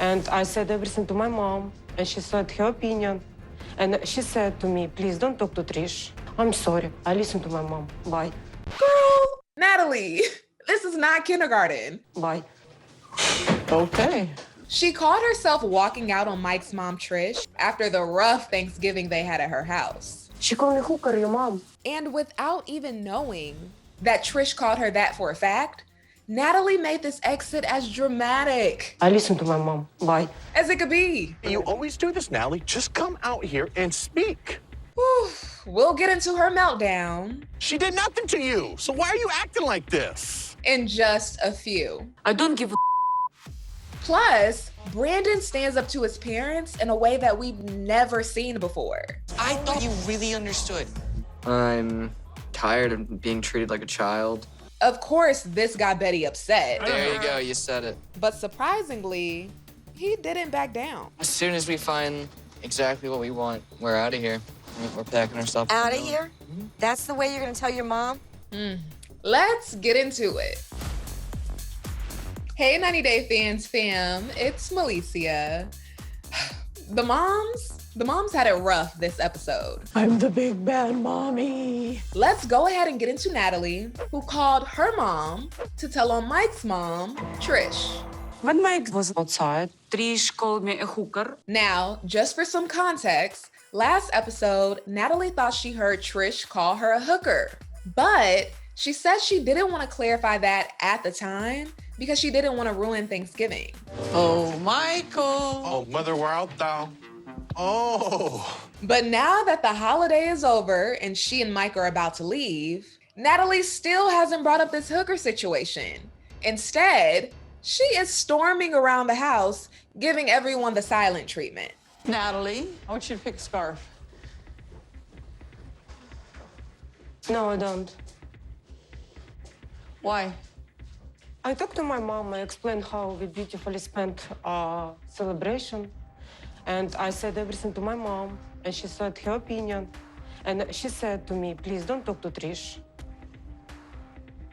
And I said everything to my mom, and she said her opinion. And she said to me, please don't talk to Trish. I'm sorry, I listened to my mom. Bye. Girl, Natalie, this is not kindergarten. Bye. Okay. She caught herself walking out on Mike's mom, Trish, after the rough Thanksgiving they had at her house. She called me hooker, your mom. And without even knowing that Trish called her that for a fact, Natalie made this exit as dramatic I listened to my mom. Bye. as it could be. You always do this, Natalie. Just come out here and speak. Whew. We'll get into her meltdown She did nothing to you, so why are you acting like this? in just a few. I don't give a Plus, Brandon stands up to his parents in a way that we've never seen before. I thought you really understood. I'm tired of being treated like a child. Of course, this got Betty upset, There you go, you said it. but surprisingly, he didn't back down. As soon as we find exactly what we want, we're out of here. We're packing our stuff. Out of here? That's the way you're gonna tell your mom? Let's get into it. Hey, 90 Day Fans fam, it's Melicia. The moms had it rough this episode. I'm the big bad mommy. Let's go ahead and get into Natalie, who called her mom to tell on Mike's mom, Trish. When Mike was outside, Trish called me a hooker. Now, just for some context, last episode, Natalie thought she heard Trish call her a hooker, but she said she didn't want to clarify that at the time because she didn't want to ruin Thanksgiving. Oh, Michael. Oh, mother, we're out now. Oh. But now that the holiday is over and she and Mike are about to leave, Natalie still hasn't brought up this hooker situation. Instead, she is storming around the house, giving everyone the silent treatment. Natalie, I want you to pick a scarf. No, I don't. Why? I talked to my mom. I explained how we beautifully spent our celebration. And I said everything to my mom. And she said her opinion. And she said to me, please don't talk to Trish.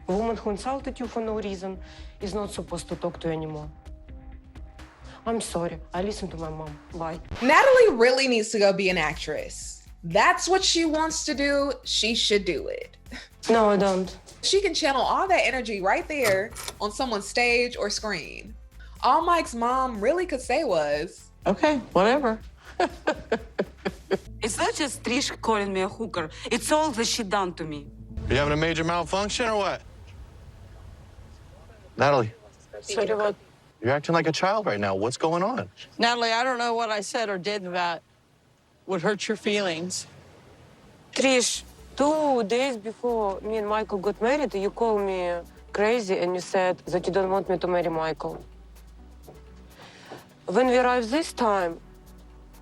A woman who insulted you for no reason is not supposed to talk to you anymore. I'm sorry. I listened to my mom. Bye. Natalie really needs to go be an actress. That's what she wants to do. She should do it. No, I don't. She can channel all that energy right there on someone's stage or screen. All Mike's mom really could say was, Okay, whatever. It's not just Trish calling me a hooker. It's all that she done to me. You having a major malfunction or what? Natalie, Sorry, what? you're acting like a child right now. What's going on? Natalie, I don't know what I said or did that would hurt your feelings. Trish, 2 days before me and Michael got married, you called me crazy and you said that you don't want me to marry Michael. When we arrived this time,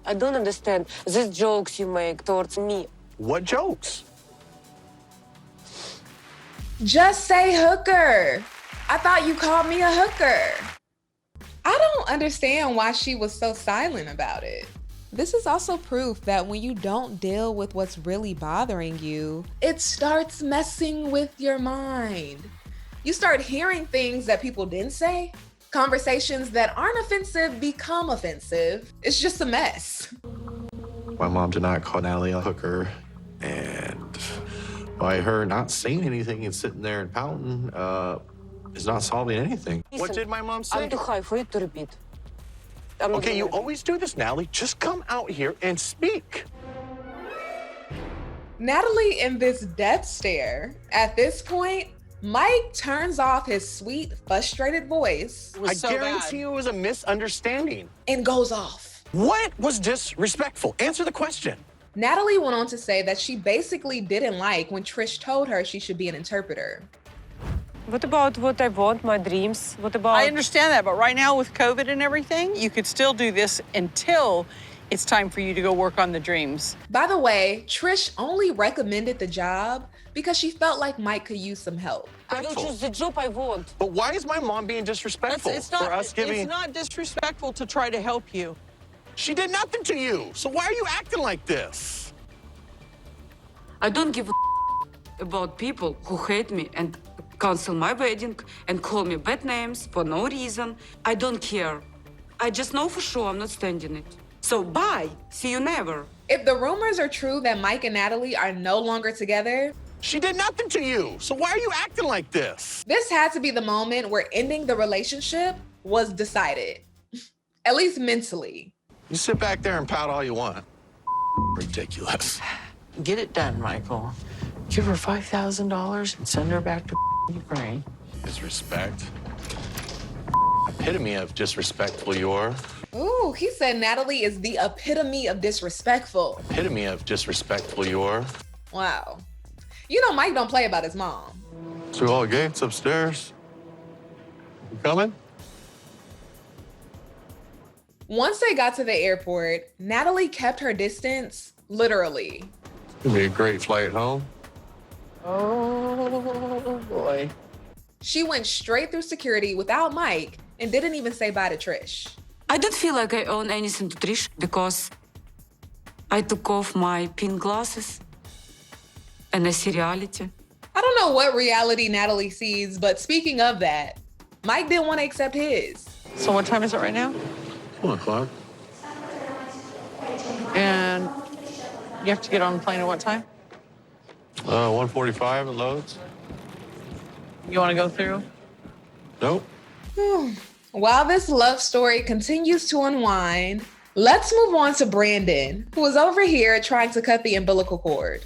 I don't understand these jokes you make towards me. What jokes? just say hooker. I thought you called me a hooker. I don't understand why she was so silent about it. This is also proof that when you don't deal with what's really bothering you, it starts messing with your mind. You start hearing things that people didn't say. Conversations that aren't offensive become offensive. It's just a mess. My mom did not call Natalie a hooker, and by her not saying anything and sitting there and pouting is not solving anything. Listen, What did my mom say? I'm too high for you to repeat. Okay, you always do this, Natalie. Just come out here and speak. Natalie in this death stare. At this point, Mike turns off his sweet, frustrated voice I guarantee you it was a misunderstanding. and goes off. What was disrespectful? Answer the question. Natalie went on to say that she basically didn't like when Trish told her she should be an interpreter. What about what I want, my dreams? What about... I understand that, but right now with COVID and everything, you could still do this until it's time for you to go work on the dreams. By the way, Trish only recommended the job because she felt like Mike could use some help. I will choose the job I want. But why is my mom being disrespectful It's for us giving... It's not disrespectful to try to help you. She did nothing to you, so why are you acting like this? I don't give a about people who hate me and cancel my wedding and call me bad names for no reason. I don't care. I just know for sure I'm not standing it. So bye. See you never. If the rumors are true that Mike and Natalie are no longer together, She did nothing to you, so why are you acting like this? this had to be the moment where ending the relationship was decided. At least mentally. You sit back there and pout all you want. Ridiculous. Get it done, Michael. Give her $5,000 and send her back to Ukraine. Disrespect. Epitome of disrespectful you are. Ooh, he said Natalie is the epitome of disrespectful. Epitome of disrespectful you are. Wow. You know Mike don't play about his mom. Through all gates upstairs. You coming? Once they got to the airport, Natalie kept her distance, literally. It'll be a great flight home. Oh, boy. She went straight through security without Mike and didn't even say bye to Trish. I don't feel like I own anything to Trish because I took off my pink glasses and I see reality. I don't know what reality Natalie sees, but speaking of that, Mike didn't want to accept his. So what time is it right now? 1 o'clock. And you have to get on the plane at what time? 1:45 it loads. You want to go through? Nope. While this love story continues to unwind, let's move on to Brandon, who is over here trying to cut the umbilical cord.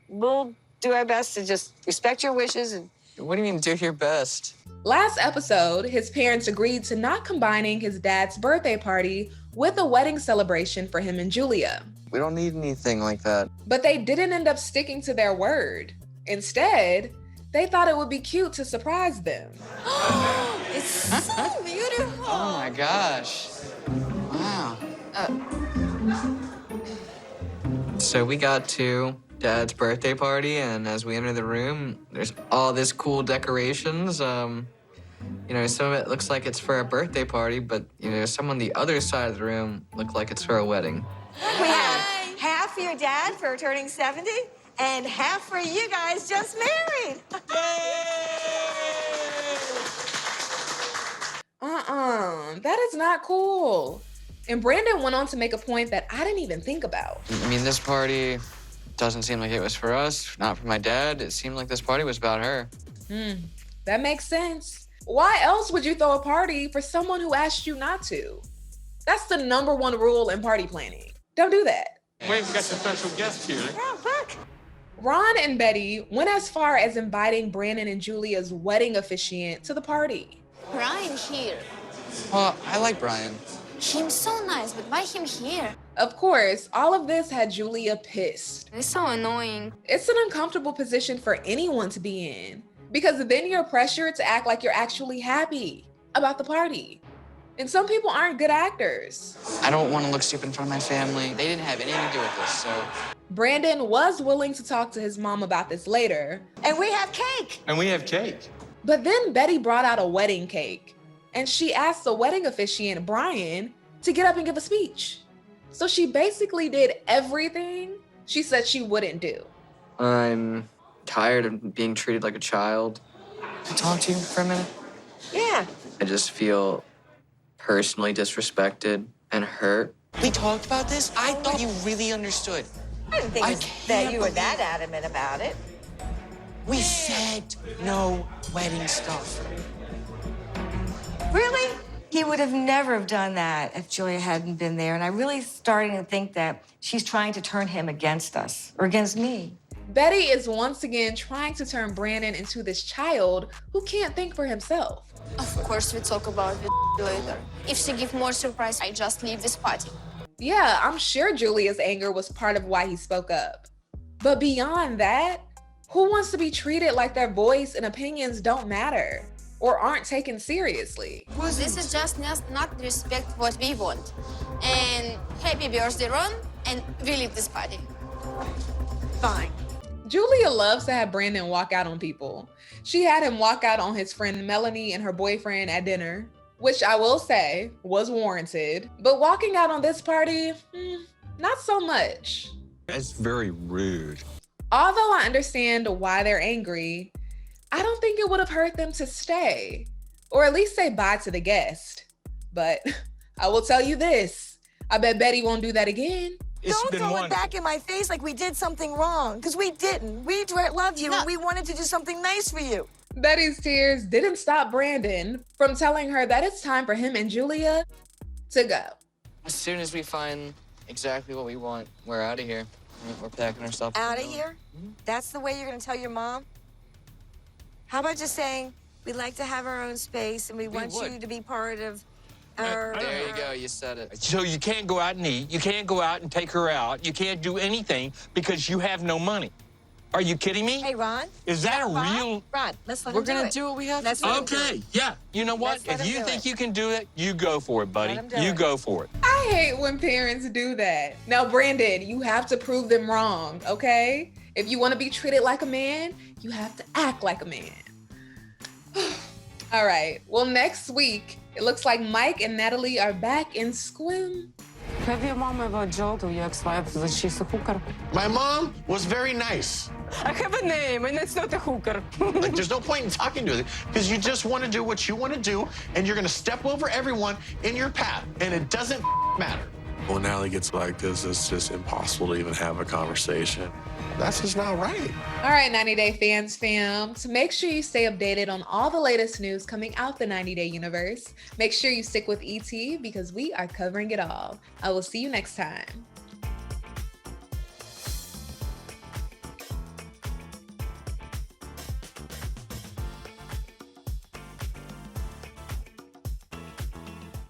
We'll do our best to just respect your wishes and What do you mean, do your best? Last episode, his parents agreed to not combining his dad's birthday party with a wedding celebration for him and Julia. We don't need anything like that. But they didn't end up sticking to their word. Instead, they thought it would be cute to surprise them. it's so beautiful. Oh my gosh. Wow. So we got to Dad's birthday party, and as we enter the room, there's all this cool decorations. Some of it looks like it's for a birthday party, but some on the other side of the room look like it's for a wedding. We have half for your dad for turning 70 and half for you guys just married. That is not cool. And Brandon went on to make a point that I didn't even think about. I mean, this party doesn't seem like it was for us, not for my dad. It seemed like this party was about her. That makes sense. Why else would you throw a party for someone who asked you not to? That's the #1 rule in party planning. Don't do that. Wait, we got some special guests here. Oh, look. Ron and Betty went as far as inviting Brandon and Julia's wedding officiant to the party. Brian here. Well, I like Brian. Him's so nice, but why him here? Of course, all of this had Julia pissed. It's so annoying. It's an uncomfortable position for anyone to be in, because then you're pressured to act like you're actually happy about the party. And some people aren't good actors. I don't want to look stupid in front of my family. They didn't have anything to do with this, so. Brandon was willing to talk to his mom about this later. And we have cake. And we have cake. But then Betty brought out a wedding cake, and she asked the wedding officiant, Brian, to get up and give a speech. So she basically did everything she said she wouldn't do. I'm tired of being treated like a child. Can I talk to you for a minute? Yeah. I just feel personally disrespected and hurt. We talked about this. I thought you really understood. I didn't think I that can't you were that believe- adamant about it. We said no wedding stuff. Really? He would have never have done that if Julia hadn't been there. And I'm really starting to think that she's trying to turn him against us or against me. Betty is once again trying to turn Brandon into this child who can't think for himself. Of course, we talk about it later. If she give more surprise, I just leave this party. Yeah, I'm sure Julia's anger was part of why he spoke up. But beyond that, who wants to be treated like their voice and opinions don't matter or aren't taken seriously? This is just not respect what we want. And happy birthday, Ron, and we leave this party. Fine. Julia loves to have Brandon walk out on people. She had him walk out on his friend Melanie and her boyfriend at dinner, which I will say was warranted. But walking out on this party, not so much. That's very rude. Although I understand why they're angry, I don't think it would have hurt them to stay, or at least say bye to the guest. But I will tell you this. I bet Betty won't do that again. Don't throw it back in my face like we did something wrong, because we didn't. We love you, and we wanted to do something nice for you. Betty's tears didn't stop Brandon from telling her that it's time for him and Julia to go. As soon as we find exactly what we want, we're out of here. We're packing our stuff. Out of here? That's the way you're going to tell your mom? How about just saying, we'd like to have our own space, and we want you to be part of our... There you go, you said it. So you can't go out and eat. You can't go out and take her out. You can't do anything because you have no money. Are you kidding me? Hey, Ron. Is that a real... Ron, let's let We're him do it. going to do what we have to do. Okay, yeah. You know what? Let's let If him you do think it. you can do it, you go for it, buddy. Let him do You it. go for it. I hate when parents do that. Now, Brandon, you have to prove them wrong, okay? If you want to be treated like a man, you have to act like a man. All right, well, next week, it looks like Mike and Natalie are back in Squim. Have your mom ever joked with your ex-wife that she's a hooker? My mom was very nice. I have a name, and it's not a hooker. Like, there's no point in talking to her because you just want to do what you want to do, and you're going to step over everyone in your path, and it doesn't matter. When Natalie gets like this, it's just impossible to even have a conversation. That's just not right. All right, 90 Day Fans fam. To make sure you stay updated on all the latest news coming out the 90 Day universe, make sure you stick with ET because we are covering it all. I will see you next time.